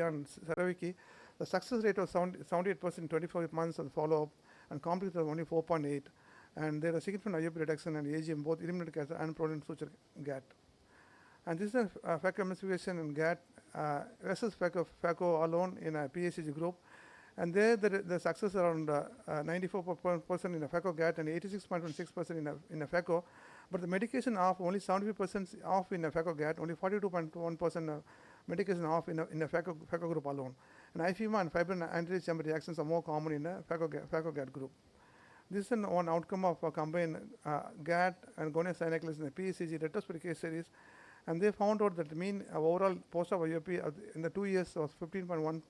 and Saraviki, the success rate was 78% in 24 months of follow-up, and complete was only 4.8, and there was significant IOP reduction and AGM, both eliminated cancer and protein suture Gatt. And this is a FACO investigation in Gatt versus FACO alone in a PACG group. And there the success around 94% in a FACO Gatt and 86.16% in a FACO. But the medication off, only 75% off in a FACO Gatt, only 42.1% medication off in a FACO group alone. And IFEMA and fibrin anti-chamber reactions are more common in a FACO Gatt group. This is one outcome of a combined Gatt and GANESH cyanocolase in the PACG retrospective case series. And they found out that the mean overall post-op IOP in the 2 years was 15.1,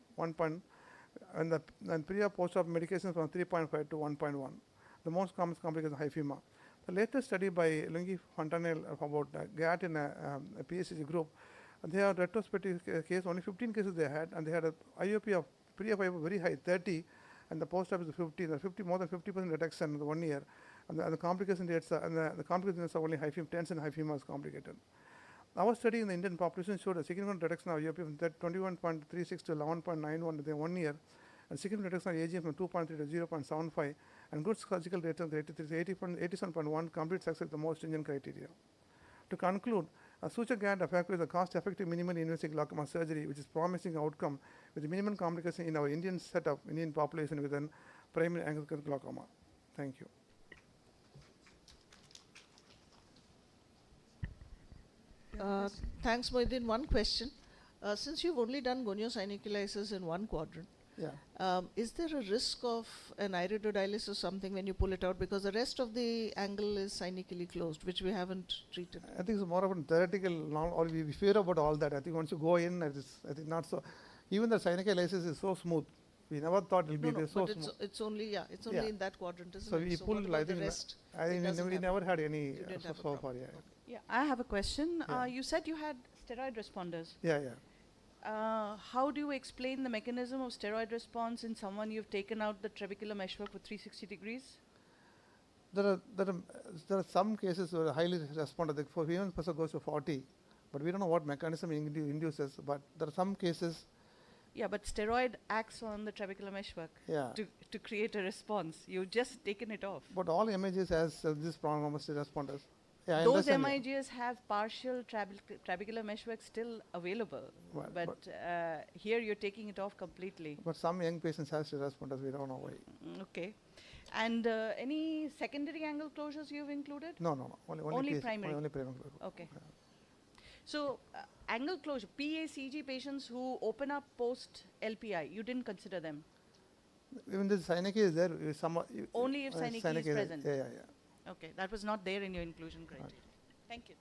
and the pre-op post-op medications from 3.5 to 1.1. The most common complication is IFEMA. The latest study by Lungi Fontanelle about Gatt in a PACG group, they have retrospective case, only 15 cases they had, and they had a IOP of pre-op IOP very high, 30, and the post-op is 50. The more than 50% reduction in the 1 year, and the complication rates and the complication rates are only HIFEMA, 10% HIFEMA is complicated. Our study in the Indian population showed a significant reduction of IOP from 21.36 to 11.91 within 1 year, and significant reduction of AGM from 2.3 to 0.75, and good surgical rate of 87.1, complete success the most stringent criteria. To conclude, a suture Gatt FACO is a cost-effective minimally invasive glaucoma surgery, which is promising outcome with minimum complication in our Indian setup, Indian population with an primary angle glaucoma. Thank you. Thanks, Mohiddin. One question. Since you've only done goniosynoculasis in one quadrant, is there a risk of an iridodialysis or something when you pull it out? Because the rest of the angle is synically closed, which we haven't treated. I think it's more of a theoretical, or we fear about all that. I think once you go in, I think not so. Even the syniculasis is so smooth. We never thought it would be so smooth. It's only in that quadrant, isn't so it? We pulled, I think, we never had any so far. Yeah, I have a question. You said you had steroid responders. Yeah. How do you explain the mechanism of steroid response in someone you've taken out the trabecular meshwork with 360 degrees? There are some cases where highly responded. For female person goes to 40, but we don't know what mechanism induces. But there are some cases. Yeah, but steroid acts on the trabecular meshwork to create a response. You've just taken it off. But all MIGs has this problem of responders. Yeah, those MIGs have partial trabecular meshwork still available, but here you're taking it off completely. But some young patients have responders, we don't know why. Okay. And any secondary angle closures you've included? No. Only primary. Only primary. Okay. Yeah. So angle closure, PACG patients who open up post LPI, you didn't consider them? Even the synechiae is there. Only if synechiae is present? Yeah. Okay, that was not there in your inclusion criteria. Thank you.